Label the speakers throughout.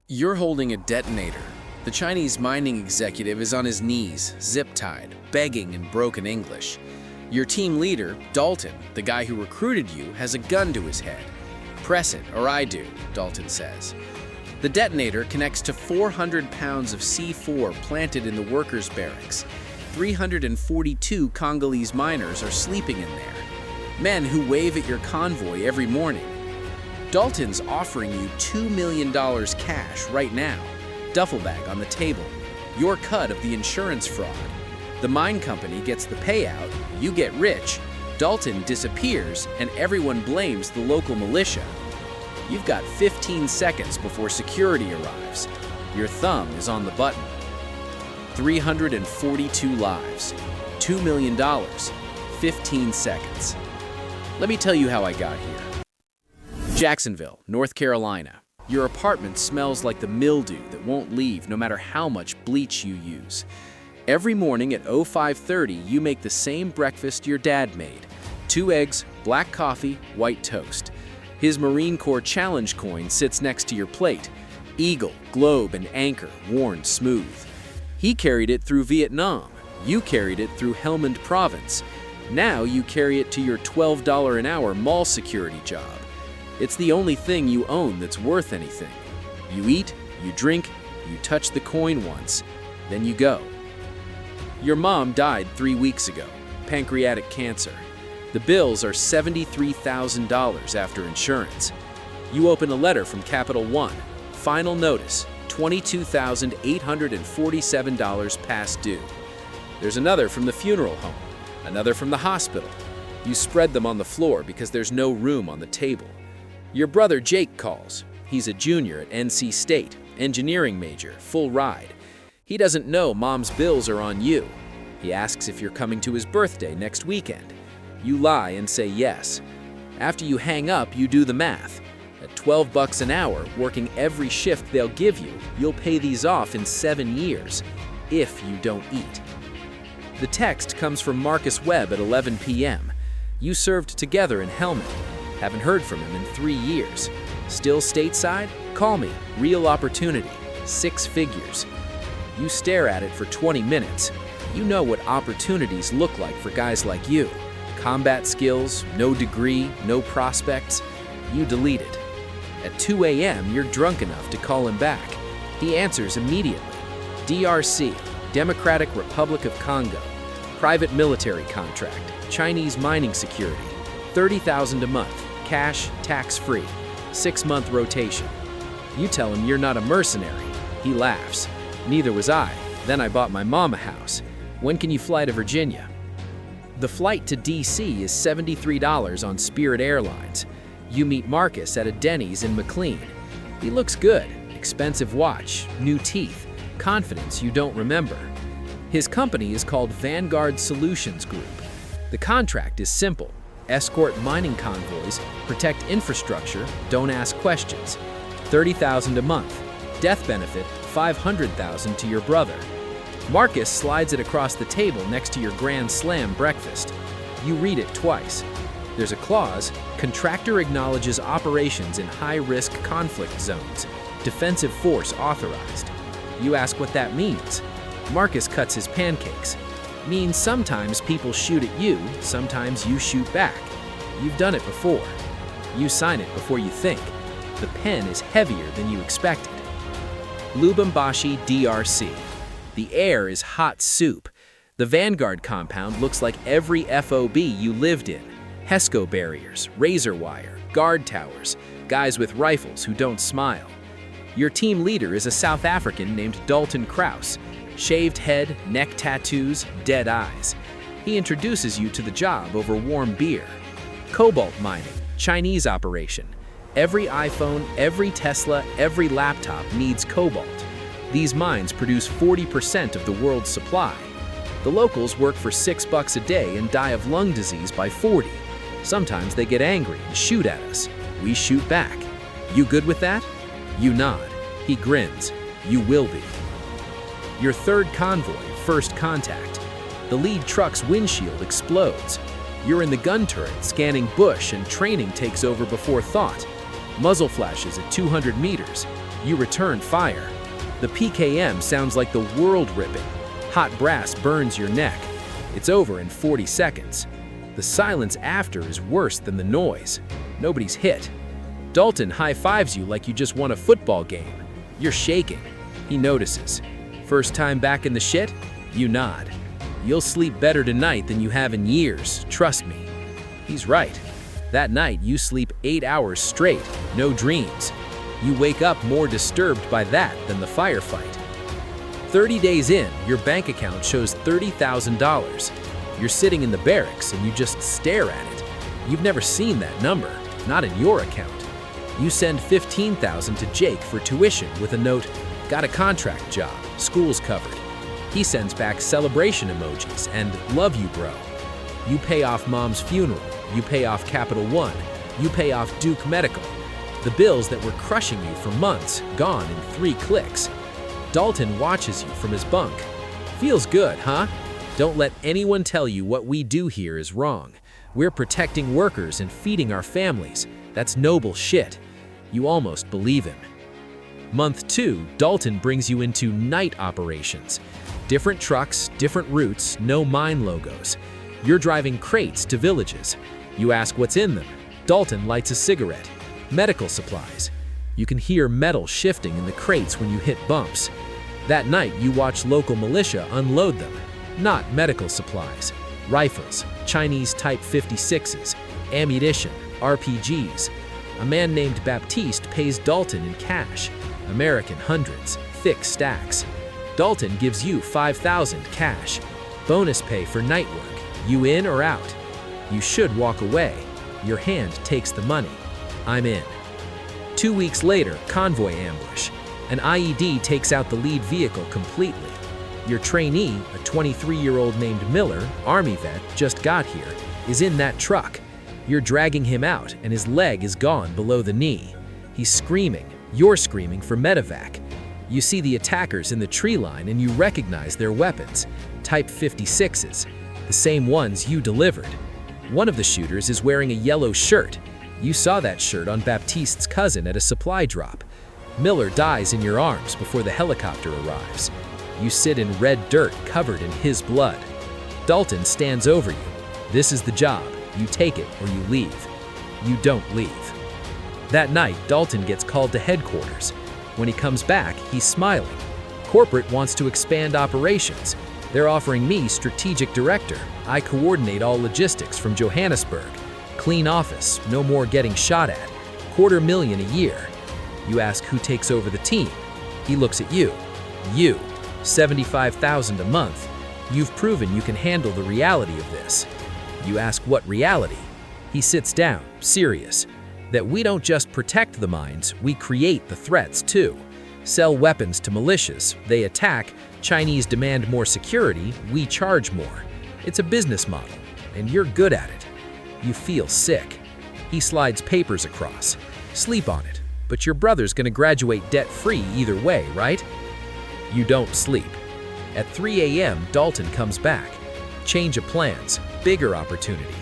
Speaker 1: You're holding a detonator. The Chinese mining executive is on his knees, zip-tied, begging in broken English. Your team leader, Dalton, the guy who recruited you, has a gun to his head. "Press it, or I do," Dalton says. The detonator connects to 400 pounds of C4 planted in the workers' barracks. 342 Congolese miners are sleeping in there. Men who wave at your convoy every morning. Dalton's offering you $2 million cash right now. Duffel bag on the table. Your cut of the insurance fraud. The mine company gets the payout, you get rich, Dalton disappears, and everyone blames the local militia. You've got 15 seconds before security arrives. Your thumb is on the button. 342 lives, $2 million, 15 seconds. Let me tell you how I got here. Jacksonville, North Carolina. Your apartment smells like the mildew that won't leave no matter how much bleach you use. Every morning at 05:30, you make the same breakfast your dad made. 2 eggs, black coffee, white toast. His Marine Corps Challenge coin sits next to your plate. Eagle, globe, and anchor, worn smooth. He carried it through Vietnam. You carried it through Helmand Province. Now you carry it to your $12 an hour mall security job. It's the only thing you own that's worth anything. You eat, you drink, you touch the coin once, then you go. Your mom died 3 weeks ago, pancreatic cancer. The bills are $73,000 after insurance. You open a letter from Capital One. Final notice, $22,847 past due. There's another from the funeral home, another from the hospital. You spread them on the floor because there's no room on the table. Your brother Jake calls. He's a junior at NC State, engineering major, full ride. He doesn't know mom's bills are on you. He asks if you're coming to his birthday next weekend. You lie and say yes. After you hang up, you do the math. At $12 an hour, working every shift they'll give you, you'll pay these off in 7 years, if you don't eat. The text comes from Marcus Webb at 11 p.m. You served together in Helmand. Haven't heard from him in 3 years. Still stateside? Call me. Real opportunity. 6 figures. You stare at it for 20 minutes. You know what opportunities look like for guys like you. Combat skills, no degree, no prospects. You delete it. At 2 a.m., you're drunk enough to call him back. He answers immediately. DRC, Democratic Republic of Congo. Private Military Contract. Chinese mining security. $30,000 a month. Cash, tax-free. 6-month rotation. You tell him you're not a mercenary. He laughs. Neither was I. Then I bought my mom a house. When can you fly to Virginia? The flight to DC is $73 on Spirit Airlines. You meet Marcus at a Denny's in McLean. He looks good. Expensive watch, new teeth, confidence you don't remember. His company is called Vanguard Solutions Group. The contract is simple. Escort mining convoys, protect infrastructure, don't ask questions. $30,000 a month. Death benefit, $500,000 to your brother. Marcus slides it across the table next to your Grand Slam breakfast. You read it twice. There's a clause, contractor acknowledges operations in high-risk conflict zones. Defensive force authorized. You ask what that means. Marcus cuts his pancakes. Means sometimes people shoot at you, sometimes you shoot back. You've done it before. You sign it before you think. The pen is heavier than you expected. Lubumbashi, DRC. The air is hot soup. The Vanguard compound looks like every FOB you lived in. HESCO barriers, razor wire, guard towers, guys with rifles who don't smile. Your team leader is a South African named Dalton Kraus. Shaved head, neck tattoos, dead eyes. He introduces you to the job over warm beer. Cobalt mining, Chinese operation. Every iPhone, every Tesla, every laptop needs cobalt. These mines produce 40% of the world's supply. The locals work for $6 a day and die of lung disease by 40. Sometimes they get angry and shoot at us. We shoot back. You good with that? You nod. He grins. You will be. Your third convoy, first contact. The lead truck's windshield explodes. You're in the gun turret scanning bush and training takes over before thought. Muzzle flashes at 200 meters. You return fire. The PKM sounds like the world ripping. Hot brass burns your neck. It's over in 40 seconds. The silence after is worse than the noise. Nobody's hit. Dalton high-fives you like you just won a football game. You're shaking. He notices. First time back in the shit? You nod. You'll sleep better tonight than you have in years, trust me. He's right. That night, you sleep 8 hours straight, no dreams. You wake up more disturbed by that than the firefight. 30 days in, your bank account shows $30,000. You're sitting in the barracks and you just stare at it. You've never seen that number, not in your account. You send $15,000 to Jake for tuition with a note, "Got a contract job, school's covered." He sends back celebration emojis and "Love you, bro." You pay off mom's funeral, you pay off Capital One, you pay off Duke Medical. The bills that were crushing you for months, gone in 3 clicks. Dalton watches you from his bunk. Feels good, huh? Don't let anyone tell you what we do here is wrong. We're protecting workers and feeding our families. That's noble shit. You almost believe him. Month 2, Dalton brings you into night operations. Different trucks, different routes, no mine logos. You're driving crates to villages. You ask what's in them. Dalton lights a cigarette. Medical supplies. You can hear metal shifting in the crates when you hit bumps. That night, you watch local militia unload them. Not medical supplies. Rifles, Chinese Type 56s, ammunition, RPGs. A man named Baptiste pays Dalton in cash. American hundreds, thick stacks. Dalton gives you $5,000 cash. Bonus pay for night work. You in or out? You should walk away. Your hand takes the money. I'm in. 2 weeks later, convoy ambush. An IED takes out the lead vehicle completely. Your trainee, a 23-year-old named Miller, Army vet, just got here, is in that truck. You're dragging him out, and his leg is gone below the knee. He's screaming. You're screaming for medevac. You see the attackers in the tree line, and you recognize their weapons. Type 56s, the same ones you delivered. One of the shooters is wearing a yellow shirt. You saw that shirt on Baptiste's cousin at a supply drop. Miller dies in your arms before the helicopter arrives. You sit in red dirt covered in his blood. Dalton stands over you. This is the job. You take it or you leave. You don't leave. That night, Dalton gets called to headquarters. When he comes back, he's smiling. Corporate wants to expand operations. They're offering me strategic director. I coordinate all logistics from Johannesburg. Clean office, no more getting shot at. $250,000 a year. You ask who takes over the team. He looks at you. You. $75,000 a month. You've proven you can handle the reality of this. You ask what reality? He sits down, serious. That we don't just protect the mines, we create the threats too. Sell weapons to militias, they attack, Chinese demand more security, we charge more. It's a business model, and you're good at it. You feel sick. He slides papers across. Sleep on it, but your brother's gonna graduate debt-free either way, right? You don't sleep. At 3 a.m., Dalton comes back. Change of plans, bigger opportunity.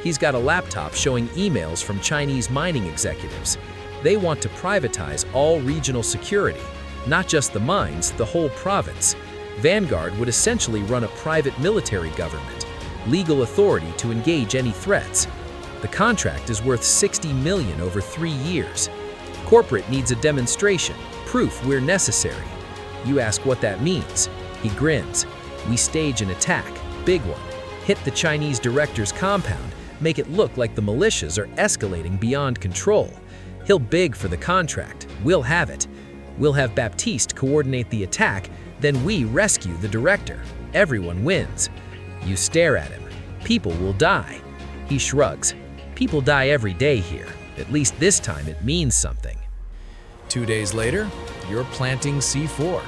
Speaker 1: He's got a laptop showing emails from Chinese mining executives. They want to privatize all regional security, not just the mines, the whole province. Vanguard would essentially run a private military government, legal authority to engage any threats. The contract is worth $60 million over 3 years. Corporate needs a demonstration, proof we're necessary. You ask what that means. He grins. We stage an attack, big one. Hit the Chinese director's compound, make it look like the militias are escalating beyond control. He'll beg for the contract. We'll have it. We'll have Baptiste coordinate the attack, then we rescue the director. Everyone wins. You stare at him. People will die. He shrugs. People die every day here. At least this time it means something.
Speaker 2: 2 days later, you're planting C4.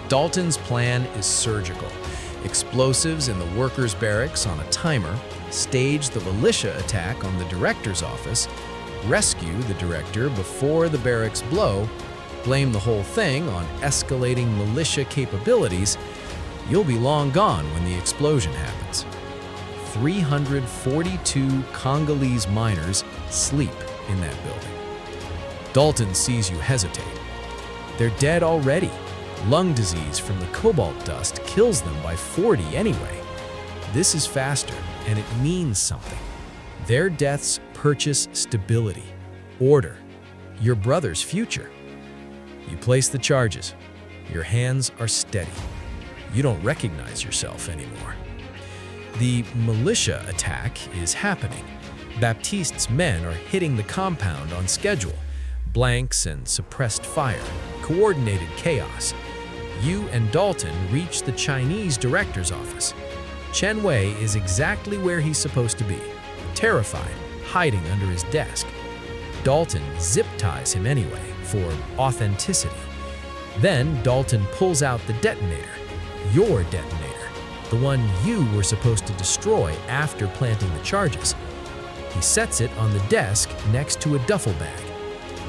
Speaker 2: Dalton's plan is surgical. Explosives in the workers' barracks on a timer, stage the militia attack on the director's office, rescue the director before the barracks blow, blame the whole thing on escalating militia capabilities. You'll be long gone when the explosion happens. 342 Congolese miners sleep in that building. Dalton sees you hesitate. They're dead already. Lung disease from the cobalt dust kills them by 40 anyway. This is faster, and it means something. Their deaths purchase stability, order, your brother's future. You place the charges. Your hands are steady. You don't recognize yourself anymore. The militia attack is happening. Baptiste's men are hitting the compound on schedule. Blanks and suppressed fire, coordinated chaos. You and Dalton reach the Chinese director's office. Chen Wei is exactly where he's supposed to be, terrified, hiding under his desk. Dalton zip ties him anyway, for authenticity. Then Dalton pulls out the detonator, your detonator, the one you were supposed to destroy after planting the charges. He sets it on the desk next to a duffel bag,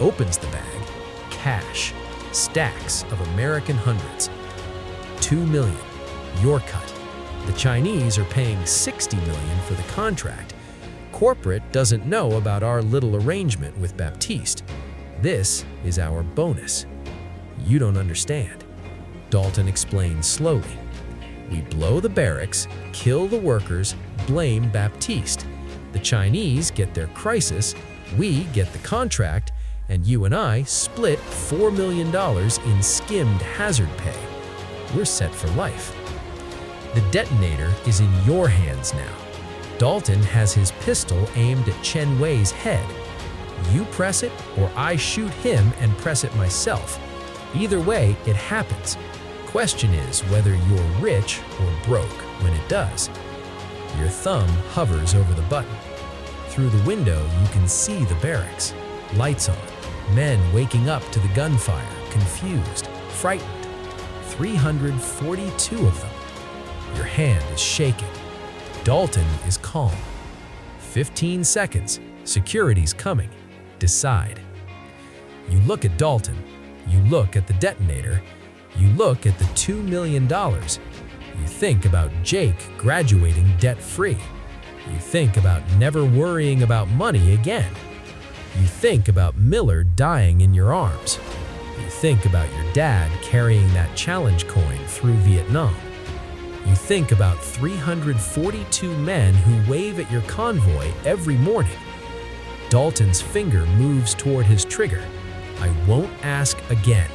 Speaker 2: opens the bag, cash, stacks of American hundreds. 2 million, your cut. The Chinese are paying 60 million for the contract. Corporate doesn't know about our little arrangement with Baptiste. This is our bonus. You don't understand. Dalton explains slowly. We blow the barracks, kill the workers, blame Baptiste. The Chinese get their crisis, we get the contract, and you and I split $4 million in skimmed hazard pay. We're set for life. The detonator is in your hands now. Dalton has his pistol aimed at Chen Wei's head. You press it, or I shoot him and press it myself. Either way, it happens. Question is whether you're rich or broke when it does. Your thumb hovers over the button. Through the window, you can see the barracks. Lights on. Men waking up to the gunfire, confused, frightened. 342 of them. Your hand is shaking. Dalton is calm. 15 seconds. Security's coming. Decide. You look at Dalton. You look at the detonator. You look at the $2 million. You think about Jake graduating debt-free. You think about never worrying about money again. You think about Miller dying in your arms. You think about your dad carrying that challenge coin through Vietnam. You think about 342 men who wave at your convoy every morning. Dalton's finger moves toward his trigger. I won't ask again.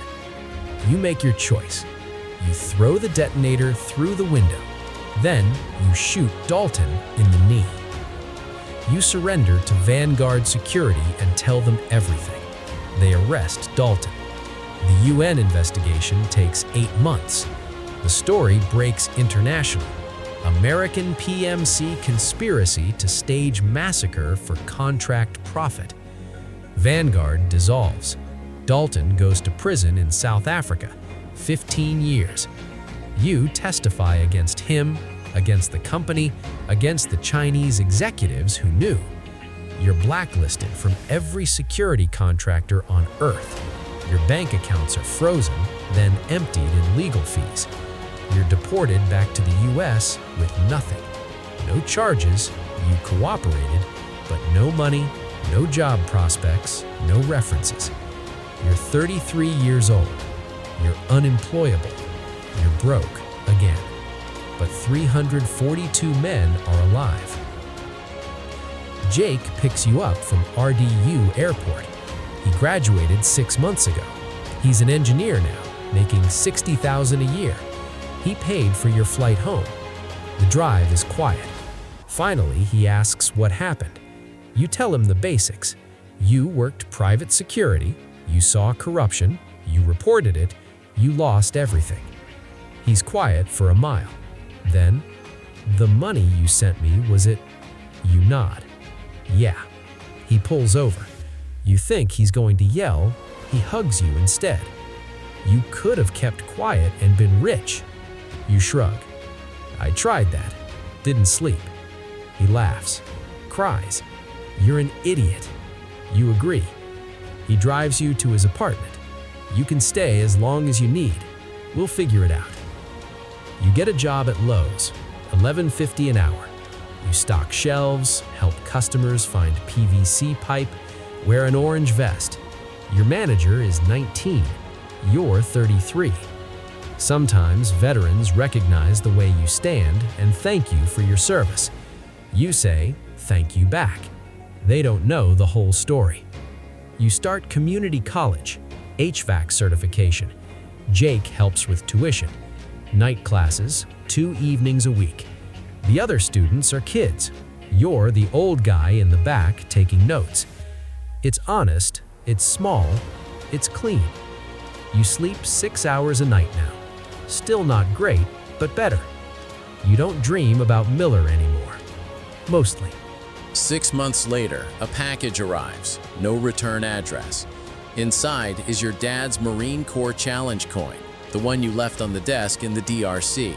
Speaker 2: You make your choice. You throw the detonator through the window. Then you shoot Dalton in the knee. You surrender to Vanguard security and tell them everything. They arrest Dalton. The UN investigation takes 8 months. The story breaks international. American PMC conspiracy to stage massacre for contract profit. Vanguard dissolves. Dalton goes to prison in South Africa, 15 years. You testify against him, against the company, against the Chinese executives who knew. You're blacklisted from every security contractor on Earth. Your bank accounts are frozen, then emptied in legal fees. You're deported back to the US with nothing. No charges, you cooperated, but no money, no job prospects, no references. You're 33 years old. You're unemployable. You're broke again. But 342 men are alive. Jake picks you up from RDU Airport. He graduated 6 months ago. He's an engineer now, making $60,000 a year. He paid for your flight home. The drive is quiet. Finally, he asks what happened. You tell him the basics. You worked private security, you saw corruption, you reported it, you lost everything. He's quiet for a mile. Then, the money you sent me, was it? You nod. Yeah. He pulls over. You think he's going to yell, he hugs you instead. You could have kept quiet and been rich. You shrug. I tried that. Didn't sleep. He laughs. Cries. You're an idiot. You agree. He drives you to his apartment. You can stay as long as you need. We'll figure it out. You get a job at Lowe's, $11.50 an hour. You stock shelves, help customers find PVC pipe, wear an orange vest. Your manager is 19. You're 33. Sometimes veterans recognize the way you stand and thank you for your service. You say, "Thank you back." They don't know the whole story. You start community college, HVAC certification. Jake helps with tuition. Night classes, 2 evenings a week. The other students are kids. You're the old guy in the back taking notes. It's honest, it's small, it's clean. You sleep 6 hours a night now. Still not great, but better. You don't dream about Miller anymore. Mostly.
Speaker 3: 6 months later, a package arrives, no return address. Inside is your dad's Marine Corps Challenge coin, the one you left on the desk in the DRC.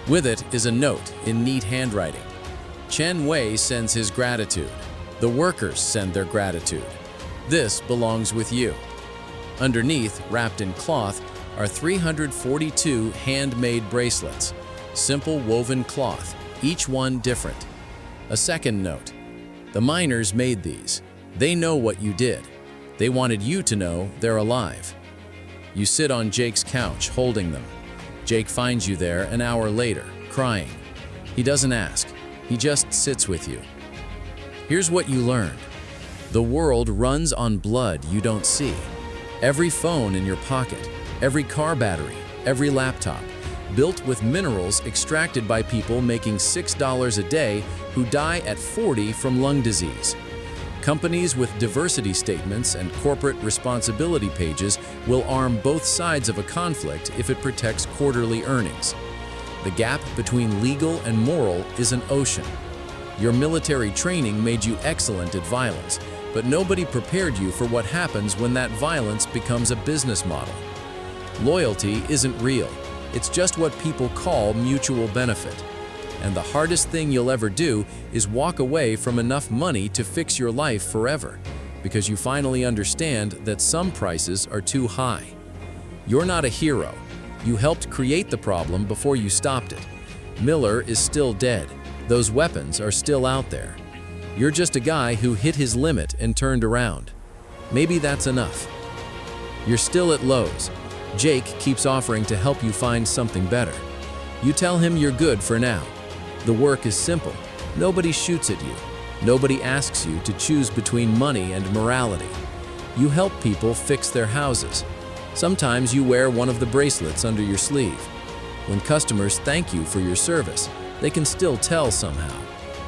Speaker 3: With it is a note in neat handwriting. Chen Wei sends his gratitude. The workers send their gratitude. This belongs with you. Underneath, wrapped in cloth, are 342 handmade bracelets, simple woven cloth, each one different. A second note. The miners made these. They know what you did. They wanted you to know they're alive. You sit on Jake's couch, holding them. Jake finds you there an hour later, crying. He doesn't ask. He just sits with you. Here's what you learned. The world runs on blood you don't see. Every phone in your pocket, every car battery, every laptop, built with minerals extracted by people making $6 a day who die at 40 from lung disease. Companies with diversity statements and corporate responsibility pages will arm both sides of a conflict if it protects quarterly earnings. The gap between legal and moral is an ocean. Your military training made you excellent at violence, but nobody prepared you for what happens when that violence becomes a business model. Loyalty isn't real. It's just what people call mutual benefit. And the hardest thing you'll ever do is walk away from enough money to fix your life forever, because you finally understand that some prices are too high. You're not a hero. You helped create the problem before you stopped it. Miller is still dead. Those weapons are still out there. You're just a guy who hit his limit and turned around. Maybe that's enough. You're still at Lowe's. Jake keeps offering to help you find something better. You tell him you're good for now. The work is simple. Nobody shoots at you. Nobody asks you to choose between money and morality. You help people fix their houses. Sometimes you wear one of the bracelets under your sleeve. When customers thank you for your service, they can still tell somehow.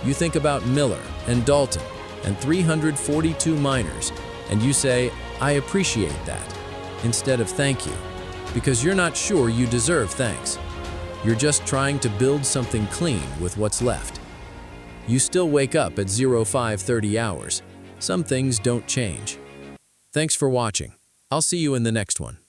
Speaker 3: You think about Miller and Dalton and 342 miners, and you say, "I appreciate that," instead of "thank you," because you're not sure you deserve thanks. You're just trying to build something clean with what's left. You still wake up at 05:30 hours. Some things don't change. Thanks for watching. I'll see you in the next one.